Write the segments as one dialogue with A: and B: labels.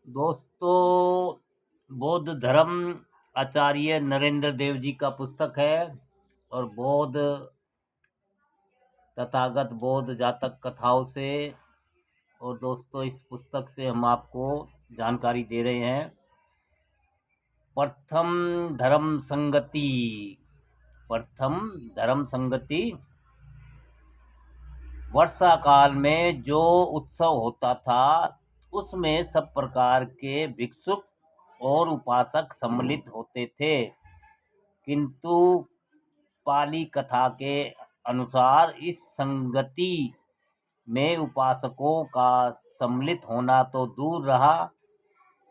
A: दोस्तों, बौद्ध धर्म आचार्य नरेंद्र देव जी का पुस्तक है और बौद्ध तथागत बौद्ध जातक कथाओं से। और दोस्तों, इस पुस्तक से हम आपको जानकारी दे रहे हैं। प्रथम धर्म संगति। प्रथम धर्म संगति वर्षा काल में जो उत्सव होता था उसमें सब प्रकार के भिक्षुक और उपासक सम्मिलित होते थे, किंतु पाली कथा के अनुसार इस संगति में उपासकों का सम्मिलित होना तो दूर रहा,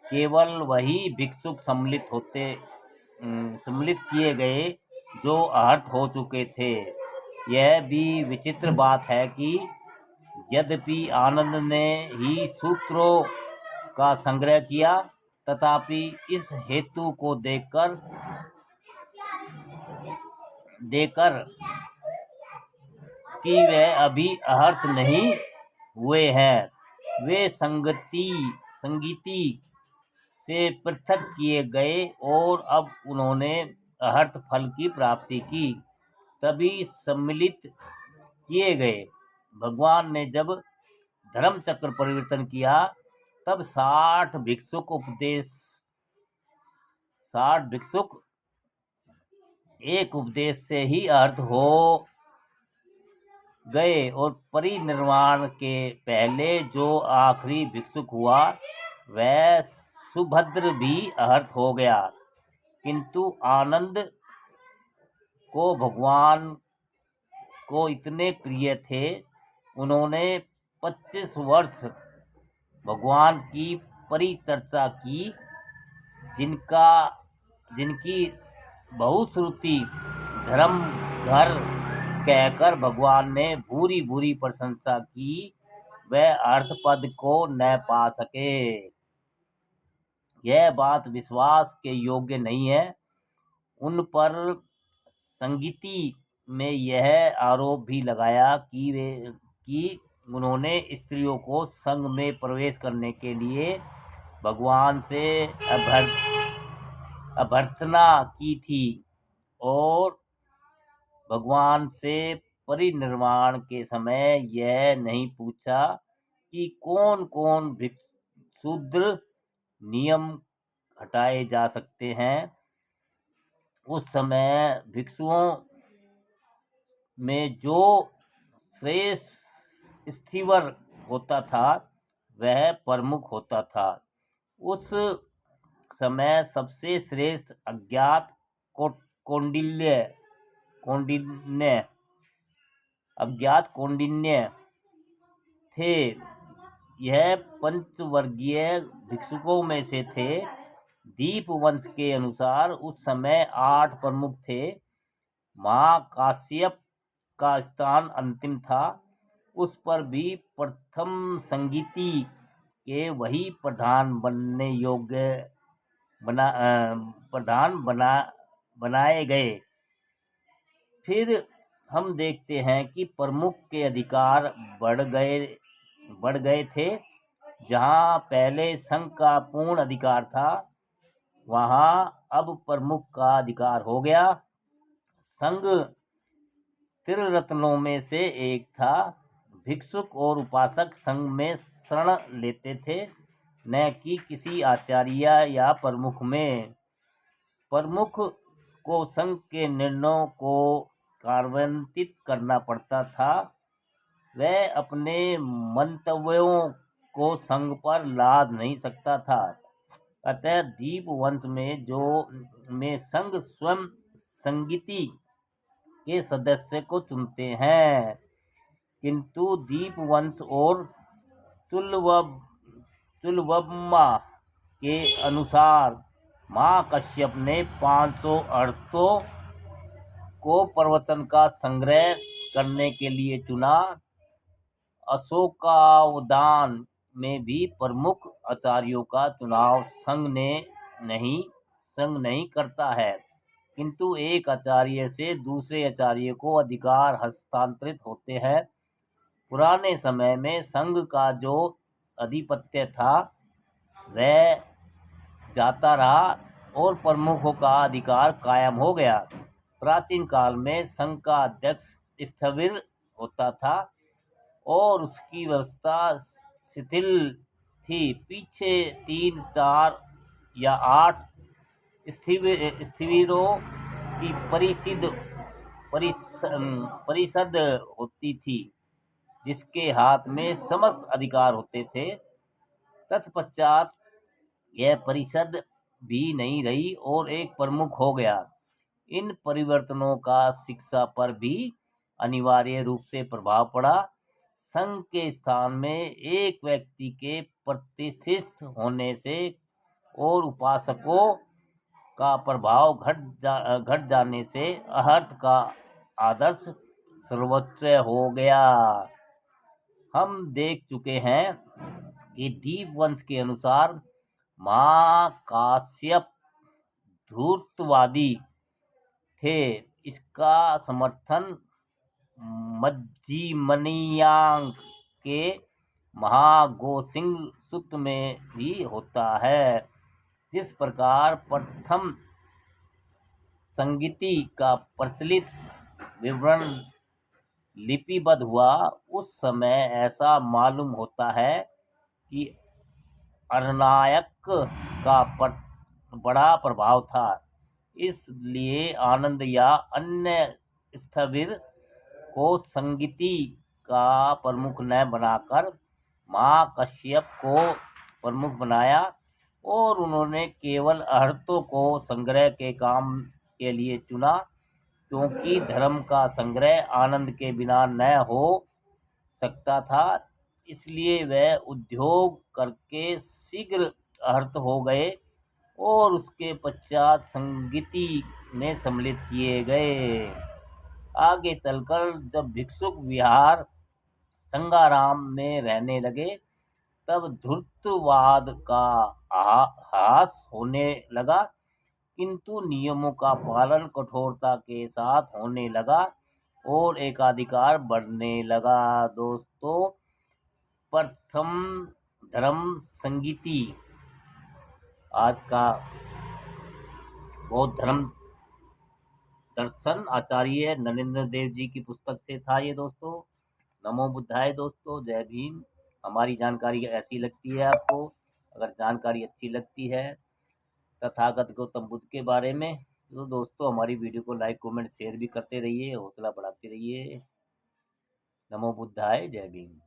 A: केवल वही भिक्षुक सम्मिलित किए गए जो आहत हो चुके थे। यह भी विचित्र बात है कि यद्यपि आनंद ने ही सूत्रों का संग्रह किया, तथापि इस हेतु को देकर कि वे अभी आहत नहीं हुए हैं, वे संगीति से पृथक किए गए और अब उन्होंने आहत फल की प्राप्ति की, तभी सम्मिलित किए गए। भगवान ने जब धर्म चक्र परिवर्तन किया तब 60 भिक्षुक एक उपदेश से ही अर्थ हो गए और परिनिर्वाण के पहले जो आखिरी भिक्षुक हुआ वह सुभद्र भी अर्थ हो गया। किंतु आनंद को भगवान को इतने प्रिय थे, उन्होंने 25 वर्ष भगवान की परिचर्चा की, जिनकी बहुश्रुति धर्म घर कहकर भगवान ने भूरी भूरी प्रशंसा की, वह अर्थ पद को न पा सके। यह बात विश्वास के योग्य नहीं है। उन पर संगीति में यह आरोप भी लगाया कि उन्होंने स्त्रियों को संघ में प्रवेश करने के लिए भगवान से अभ्यर्थना की थी और भगवान से परिनिर्वाण के समय यह नहीं पूछा कि कौन कौन शूद्र नियम हटाए जा सकते हैं। उस समय भिक्षुओं में जो श्रेष्ठ स्थिवर होता था वह प्रमुख होता था। उस समय सबसे श्रेष्ठ अज्ञात कौंडिन्य थे। यह पंचवर्गीय भिक्षुकों में से थे। दीप वंश के अनुसार उस समय 8 प्रमुख थे। महाकाश्यप का स्थान अंतिम था। उस पर भी प्रथम संगीति के वही प्रधान बनाए गए। फिर हम देखते हैं कि प्रमुख के अधिकार बढ़ गए थे। जहां पहले संघ का पूर्ण अधिकार था, वहां अब प्रमुख का अधिकार हो गया। संघ त्रिरत्नों में से एक था। भिक्षुक और उपासक संघ में शरण लेते थे, न कि किसी आचार्य या प्रमुख में। प्रमुख को संघ के निर्णयों को कार्यान्वित करना पड़ता था। वह अपने मंतव्यों को संघ पर लाद नहीं सकता था। अतः दीप वंश में संघ स्वयं संगीति के सदस्य को चुनते हैं, किंतु दीप वंश और तुलवम्मा के अनुसार महाकश्यप ने 500 अर्थों को प्रवचन का संग्रह करने के लिए चुना। अशोकावदान में भी प्रमुख आचार्यों का चुनाव संघ नहीं करता है, किंतु एक आचार्य से दूसरे आचार्य को अधिकार हस्तांतरित होते हैं। पुराने समय में संघ का जो आधिपत्य था वह जाता रहा और प्रमुखों का अधिकार कायम हो गया। प्राचीन काल में संघ का अध्यक्ष स्थविर होता था और उसकी व्यवस्था शिथिल थी। पीछे 3, 4 या 8 स्थविरों की परिषद होती थी, जिसके हाथ में समस्त अधिकार होते थे। तत्पश्चात यह परिषद भी नहीं रही और एक प्रमुख हो गया। इन परिवर्तनों का शिक्षा पर भी अनिवार्य रूप से प्रभाव पड़ा। संघ के स्थान में एक व्यक्ति के प्रतिष्ठित होने से और उपासकों का प्रभाव घट जाने से अर्हत का आदर्श सर्वोच्च हो गया। हम देख चुके हैं कि दीपवंश के अनुसार महाकाश्यप धूर्तवादी थे। इसका समर्थन मज्जीमनियां के महागोसिंग सूक्त में भी होता है। जिस प्रकार प्रथम संगीति का प्रचलित विवरण लिपिबद्ध हुआ, उस समय ऐसा मालूम होता है कि अरनायक का बड़ा प्रभाव था। इसलिए आनंद या अन्य स्थविर को संगीति का प्रमुख न बनाकर महाकश्यप को प्रमुख बनाया और उन्होंने केवल अर्हतों को संग्रह के काम के लिए चुना, क्योंकि धर्म का संग्रह आनंद के बिना न हो सकता था। इसलिए वह उद्योग करके शीघ्र अर्हत हो गए और उसके पश्चात संगीति में सम्मिलित किए गए। आगे चलकर जब भिक्षुक विहार संगाराम में रहने लगे, तब धूर्तवाद का ह्रास होने लगा, किंतु नियमों का पालन कठोरता के साथ होने लगा और एकाधिकार बढ़ने लगा। दोस्तों, प्रथम धर्म संगीति आज का बौद्ध धर्म दर्शन आचार्य नरेंद्र देव जी की पुस्तक से था ये। दोस्तों, नमो बुद्धाय। दोस्तों, जय भीम। हमारी जानकारी ऐसी लगती है आपको, अगर जानकारी अच्छी लगती है तथागत गौतम बुद्ध के बारे में, तो दोस्तों हमारी वीडियो को लाइक, कमेंट, शेयर भी करते रहिए, हौसला बढ़ाते रहिए। नमो बुद्धाय, जय भीम।